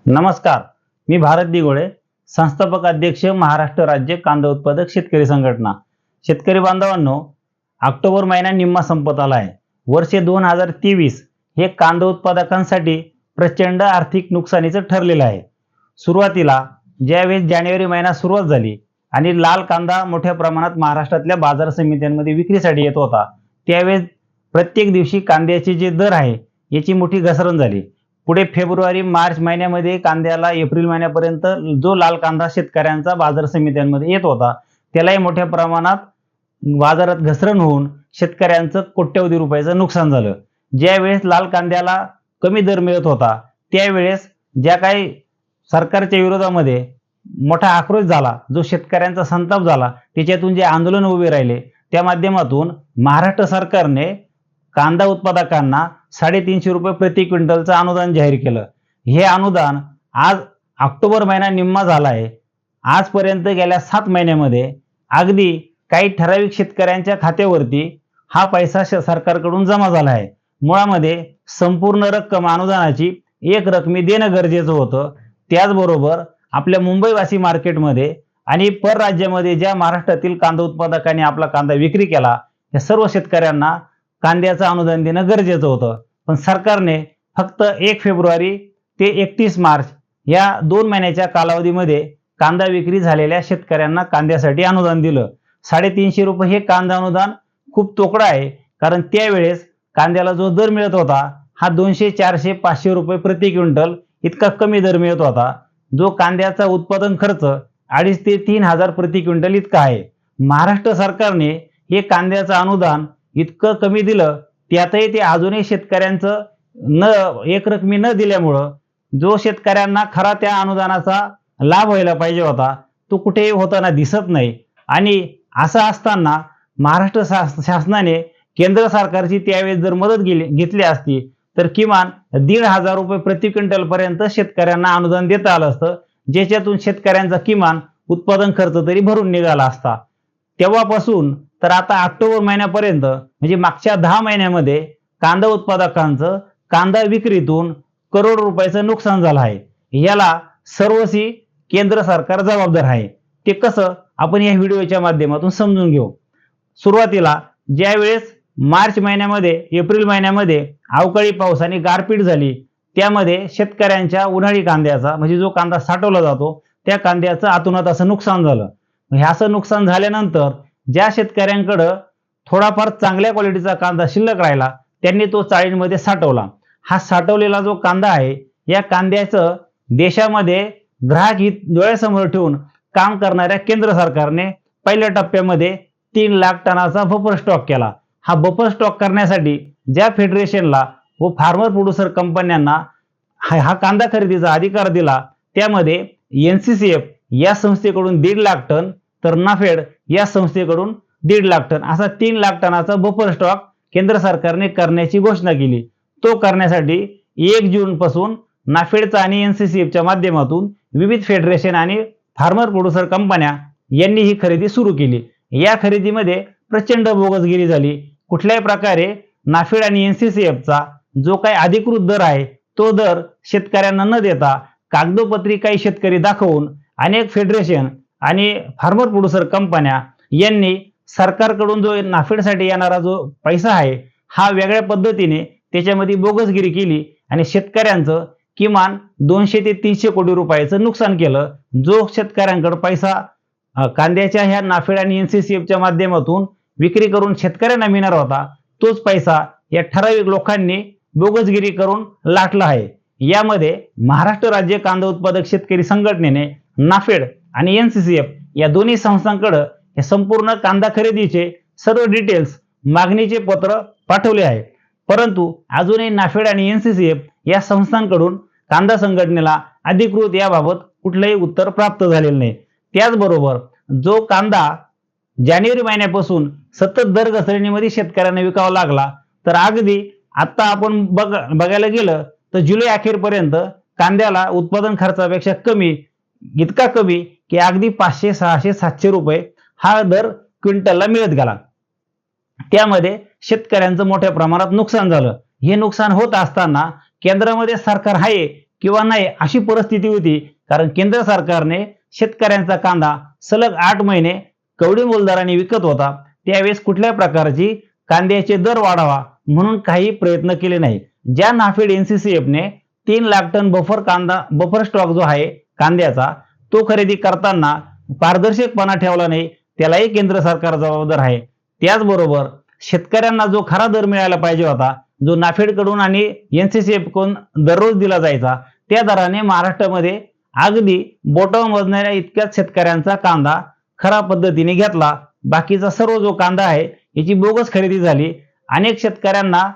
नमस्कार, मी भारत दिगोळे, संस्थापक अध्यक्ष महाराष्ट्र राज्य कांदा उत्पादक शेतकरी संघटना। शेतकरी बांधवांनो, ऑक्टोबर महिना निम्मा संपत आला आहे। वर्ष 2023 हे कांदा उत्पादकांसाठी प्रचंड आर्थिक नुकसानीचं ठरलेलं आहे। सुरुवातीला ज्यावेळेस जानेवारी महिना सुरुवात झाली आणि लाल कांदा मोठ्या प्रमाणात महाराष्ट्रातल्या बाजार समित्यांमध्ये विक्रीसाठी येत होता, त्यावेळेस प्रत्येक दिवशी कांद्याचे जे दर आहे याची मोठी घसरण झाली। पुढे फेब्रुवारी मार्च महिन्यामध्ये कांद्याला एप्रिल महिन्यापर्यंत जो लाल कांदा शेतकऱ्यांचा बाजार समित्यांमध्ये येत होता त्यालाही मोठ्या प्रमाणात बाजारात घसरण होऊन शेतकऱ्यांचं कोट्यवधी रुपयाचं नुकसान झालं। ज्यावेळेस लाल कांद्याला कमी दर मिळत होता त्यावेळेस ज्या काही सरकारच्या विरोधामध्ये मोठा आक्रोश झाला, जो शेतकऱ्यांचा संताप झाला, त्याच्यातून जे आंदोलन उभे राहिले त्या माध्यमातून महाराष्ट्र सरकारने कांदा उत्पादकांना 350 रुपये प्रति क्विंटलचं अनुदान जाहीर केलं। हे अनुदान आज ऑक्टोबर महिना निम्मा झाला आहे। आजपर्यंत गेल्या 7 महिन्यामध्ये अगदी काही ठराविक शेतकऱ्यांच्या खात्यावरती हा पैसा सरकारकडून जमा झाला आहे। मुळामध्ये संपूर्ण रक्कम अनुदानाची एक रकमी देणं गरजेचं होतं। त्याचबरोबर आपल्या मुंबईवासी मार्केटमध्ये आणि परराज्यामध्ये ज्या महाराष्ट्रातील कांदा उत्पादकांनी आपला कांदा विक्री केला त्या सर्व शेतकऱ्यांना कांद्याचं अनुदान देणं गरजेचं होतं, पण सरकारने फक्त 1 फेब्रुवारी ते 31 मार्च या 2 महिन्याच्या कालावधीमध्ये कांदा विक्री झालेल्या शेतकऱ्यांना कांद्यासाठी अनुदान दिलं। 350 रुपये हे कांदा अनुदान खूप तोकडं आहे, कारण त्यावेळेस कांद्याला जो दर मिळत होता हा 200, 400, 500 रुपये प्रति क्विंटल इतका कमी दर मिळत होता। जो कांद्याचा उत्पादन खर्च 2,500 ते 3,000 प्रति क्विंटल इतका आहे। महाराष्ट्र सरकारने हे कांद्याचं अनुदान इतकं कमी दिलं, त्यातही ते अजूनही शेतकऱ्यांचं एक रकमी न दिल्यामुळं जो शेतकऱ्यांना खरा त्या अनुदानाचा लाभ व्हायला पाहिजे होता तो कुठेही होताना दिसत नाही। आणि असं असताना महाराष्ट्र शासनाने केंद्र सरकारची त्यावेळेस जर मदत घेतली असती तर किमान 1,500 रुपये प्रति क्विंटल पर्यंत शेतकऱ्यांना अनुदान देता आलं असतं, ज्याच्यातून शेतकऱ्यांचा किमान उत्पादन खर्च तरी भरून निघाला असता। तेव्हापासून तर आता ऑक्टोबर महिन्यापर्यंत म्हणजे मागच्या 10 महिन्यामध्ये कांदा उत्पादकांचं कांदा विक्रीतून करोड रुपयाचं नुकसान झालं आहे। याला सर्वस्वी केंद्र सरकार जबाबदार आहे। ते कसं आपण या व्हिडिओच्या माध्यमातून समजून घेऊ। सुरुवातीला ज्यावेळेस मार्च महिन्यामध्ये एप्रिल महिन्यामध्ये अवकाळी पाऊस आणि गारपीट झाली, त्यामध्ये शेतकऱ्यांच्या उन्हाळी कांद्याचा म्हणजे जो कांदा साठवला जातो त्या कांद्याचं अतोनात असं नुकसान झालं। हे असं नुकसान झाल्यानंतर ज्या शेतकऱ्यांकडे थोडाफार चांगल्या क्वालिटीचा कांदा शिल्लक राहिला त्यांनी तो चाळींमध्ये साठवला। हा साठवलेला जो कांदा आहे या कांद्याचं देशामध्ये ग्राहक हित डोळ्यासमोर ठेवून काम करणाऱ्या केंद्र सरकारने पहिल्या टप्प्यामध्ये 3 लाख टनाचा बफर स्टॉक केला। हा बफर स्टॉक करण्यासाठी ज्या फेडरेशनला व फार्मर प्रोड्युसर कंपन्यांना हा कांदा खरेदीचा अधिकार दिला त्यामध्ये NCCF या संस्थेकडून 1.5 लाख टन तर नाफेड या संस्थेकडून 1.5 लाख टन असा 3 लाख टनाचा बफर स्टॉक केंद्र सरकारने करण्याची घोषणा केली। तो करण्यासाठी 1 जून पासून नाफेडचा आणि NCCFच्या माध्यमातून विविध फेडरेशन आणि फार्मर प्रोड्युसर कंपन्या यांनी ही खरेदी सुरू केली। या खरेदीमध्ये प्रचंड बोगसगिरी झाली। कुठल्याही प्रकारे नाफेड आणि NCCFचा जो काही अधिकृत दर आहे तो दर शेतकऱ्यांना न देता कागदोपत्री काही शेतकरी दाखवून अनेक फेडरेशन आणि फार्मर प्रोड्युसर कंपन्या यांनी सरकारकडून जो नाफेडसाठी येणारा जो पैसा आहे हा वेगळ्या पद्धतीने त्याच्यामध्ये बोगसगिरी केली आणि शेतकऱ्यांचं किमान 200 ते 300 कोटी रुपयाचं नुकसान केलं। जो शेतकऱ्यांकडे पैसा कांद्याच्या ह्या नाफेड आणि NCCFच्या माध्यमातून विक्री करून शेतकऱ्यांना मिळणार होता तोच पैसा या ठराविक लोकांनी बोगसगिरी करून लाटला आहे। यामध्ये महाराष्ट्र राज्य कांदा उत्पादक शेतकरी संघटनेने नाफेड आणि NCCF या दोन्ही संस्थांकडे हे संपूर्ण कांदा खरेदीचे सर्व डिटेल्स मागणीचे पत्र पाठवले आहे, परंतु अजूनही नाफेड आणि NCCF या संस्थांकडून कांदा संघटनेला अधिकृत याबाबत कुठलंही उत्तर प्राप्त झालेलं नाही। त्याचबरोबर जो कांदा जानेवारी महिन्यापासून सतत दर घसरणीमध्ये शेतकऱ्यांना विकावा लागला तर अगदी आता आपण बघायला गेलं तर जुलै अखेरपर्यंत कांद्याला उत्पादन खर्चापेक्षा कमी इतका कमी की अगदी 500, 600, 700 रुपये हा दर क्विंटलला मिळत गेला। त्यामध्ये शेतकऱ्यांचं मोठ्या प्रमाणात नुकसान झालं। हे नुकसान होत असताना केंद्रामध्ये सरकार आहे किंवा नाही अशी परिस्थिती होती, कारण केंद्र सरकारने शेतकऱ्यांचा कांदा सलग 8 महिने कवडी मोलदराने विकत होता. त्यावेळेस कुठल्याही प्रकारची कांद्याचे दर वाढावा म्हणून काही प्रयत्न केले नाही. ज्या नाफेड एनसीसीएफने 3 लाख टन बफर स्टॉक जो आहे कांद्याचा, तो खरेदी करताना पारदर्शकपणा ठेवला नाही, त्यालाही केंद्र सरकार जबाबदार आहे. त्याचबरोबर शेतकऱ्यांना जो खरा दर मिळायला पाहिजे होता, जो नाफेड कडून आणि एनसीसीएफ कडून दररोज दिला जायचा, त्या दराने महाराष्ट्रामध्ये अगदी बोटावर मोजणाऱ्या इतक्याच शेतकऱ्यांचा कांदा खरा पद्धतीने घेतला. बाकीचा सर्व जो कांदा आहे याची बोगस खरेदी झाली. अनेक शेतकऱ्यांना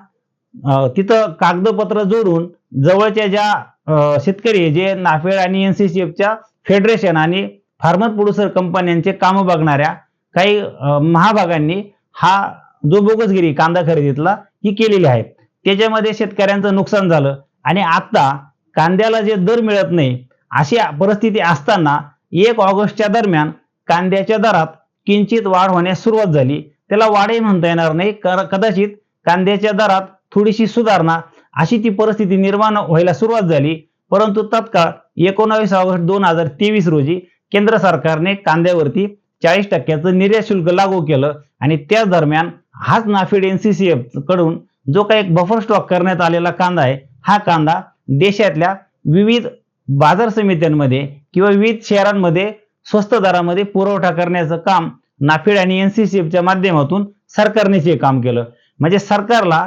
तिथं कागदपत्र जोडून जवळच्या ज्या शेतकरी जे नाफेड आणि एनसीसीएफच्या फेडरेशन आणि फार्मर प्रोड्युसर कंपन्यांचे काम बघणाऱ्या काही महाभागांनी हा जो बोगसगिरी कांदा खरेदीतला ही केलेली आहे. त्याच्यामध्ये शेतकऱ्यांचं नुकसान झालं आणि आता कांद्याला जे दर मिळत नाही अशी परिस्थिती असताना 1 ऑगस्टच्या दरम्यान कांद्याच्या दरात किंचित वाढ होण्यास सुरुवात झाली. त्याला वाढही म्हणता येणार नाही, कदाचित कांद्याच्या दरात थोडीशी सुधारणा अशी ती परिस्थिती निर्माण व्हायला सुरुवात झाली. परंतु तत्काळ 19 ऑगस्ट 2023 रोजी केंद्र सरकारने कांद्यावरती 40% निर्यात शुल्क लागू केलं आणि त्या दरम्यान हाच नाफेड एनसीसीएफ कडून जो काही बफर स्टॉक करण्यात आलेला कांदा आहे, हा कांदा देशातल्या विविध बाजार समित्यांमध्ये किंवा विविध शहरांमध्ये स्वस्त दरामध्ये पुरवठा करण्याचं काम नाफेड आणि एनसीसीएफच्या माध्यमातून सरकारने हे काम केलं. म्हणजे सरकारला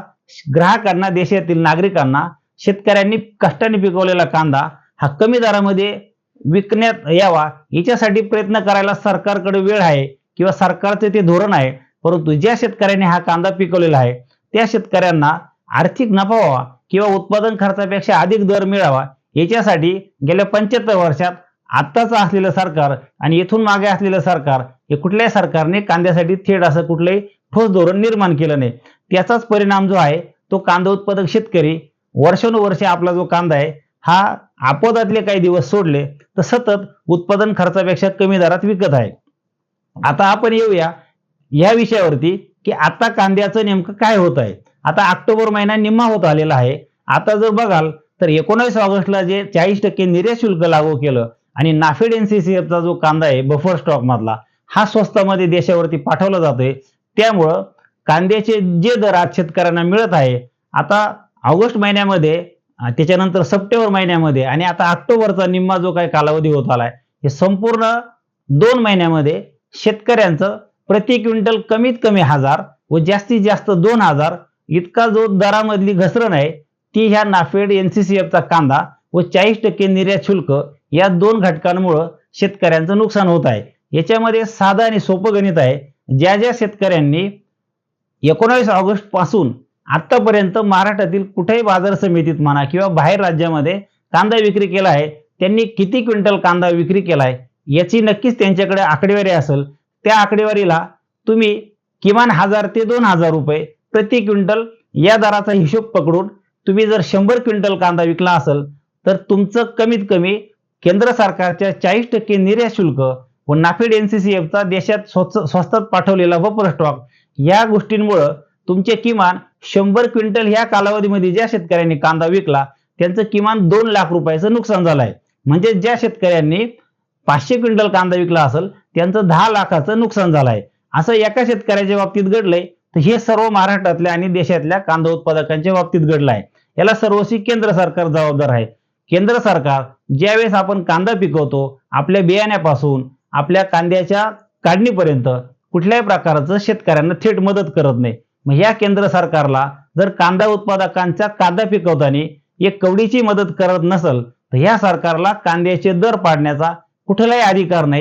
ग्राहकांना, देशातील नागरिकांना, शेतकऱ्यांनी कष्टाने पिकवलेला कांदा हा कमी दरामध्ये विकण्यात यावा याच्यासाठी प्रयत्न करायला सरकारकडे वेळ आहे किंवा सरकारचे ते धोरण आहे. परंतु ज्या शेतकऱ्यांनी हा कांदा पिकवलेला आहे त्या शेतकऱ्यांना आर्थिक नफा व्हावा किंवा उत्पादन खर्चापेक्षा अधिक दर मिळावा याच्यासाठी गेल्या 75 वर्षात आत्ताचं असलेलं सरकार आणि येथून मागे असलेलं सरकार हे कुठल्याही सरकारने कांद्यासाठी थेट असं कुठलंही ठोस धोरण निर्माण केलं नाही. त्याचाच परिणाम जो आहे तो कांदा उत्पादक शेतकरी वर्षानुवर्षे आपला जो कांदा आहे हा आपदातले काही दिवस सोडले तर सतत उत्पादन खर्चापेक्षा कमी दरात विकत आहे. आता आपण येऊया या विषयावरती की आता कांद्याचं नेमकं काय होत आहे. आता ऑक्टोबर महिना निम्मा होत आलेला आहे. आता जर बघाल तर 19 ऑगस्टला जे 40% निर्यात शुल्क लागू केलं आणि नाफेड एनसीसीएफचा जो कांदा आहे बफर स्टॉक मधला हा स्वस्तामध्ये देशावरती पाठवला जातोय. त्यामुळं कांद्याचे जे दर आज शेतकऱ्यांना मिळत आहे, आता ऑगस्ट महिन्यामध्ये, त्याच्यानंतर सप्टेंबर महिन्यामध्ये आणि आता ऑक्टोबरचा निम्मा जो काही कालावधी होत आलाय, हे संपूर्ण 2 महिन्यामध्ये शेतकऱ्यांचं प्रति क्विंटल कमीत कमी 1000 व जास्तीत जास्त 2000 इतका जो दरामधली घसरण आहे ती ह्या नाफेड एनसीसीएफचा कांदा व 40% निर्यात शुल्क या 2 घटकांमुळे शेतकऱ्यांचं नुकसान होत आहे. याच्यामध्ये साधं आणि सोपं गणित आहे. ज्या ज्या शेतकऱ्यांनी 19 ऑगस्ट पासून आतापर्यंत महाराष्ट्रातील कुठेही बाजार समितीत म्हणा किंवा बाहेर राज्यामध्ये कांदा विक्री केला आहे, त्यांनी किती क्विंटल कांदा विक्री केलाय याची नक्कीच त्यांच्याकडे आकडेवारी असेल. त्या आकडेवारीला तुम्ही किमान 1000 ते 2000 रुपये प्रति क्विंटल या दराचा हिशोब पकडून तुम्ही जर 100 क्विंटल कांदा विकला असेल तर तुमचं कमीत कमी केंद्र सरकारच्या 40% निर्यात शुल्क व नाफेड एनसीसीएफचा देशात स्वस्तात पाठवलेला बफर स्टॉक या गोष्टींमुळे तुमचे किमान 100 क्विंटल ह्या कालावधीमध्ये ज्या शेतकऱ्यांनी कांदा विकला त्यांचं किमान 2 लाख रुपयाचं नुकसान झालं आहे. म्हणजे ज्या शेतकऱ्यांनी 500 क्विंटल कांदा विकला असेल त्यांचं 10 लाखाचं नुकसान झालं आहे. असं एका शेतकऱ्याच्या बाबतीत घडलंय तर हे सर्व महाराष्ट्रातल्या आणि देशातल्या कांदा उत्पादकांच्या बाबतीत घडलं आहे. याला सर्वस्वी केंद्र सरकार जबाबदार आहे. केंद्र सरकार ज्यावेळेस आपण कांदा पिकवतो आपल्या बियाण्यापासून आपल्या कांद्याच्या काढणीपर्यंत कुठल्याही प्रकारचं शेतकऱ्यांना थेट मदत करत नाही. मग या केंद्र सरकारला जर कांदा उत्पादकांचा कांदा पिकवताना एक कवडीची मदत करत नसेल तर या सरकारला कांद्याचे दर पाडण्याचा कुठलाही अधिकार नाही.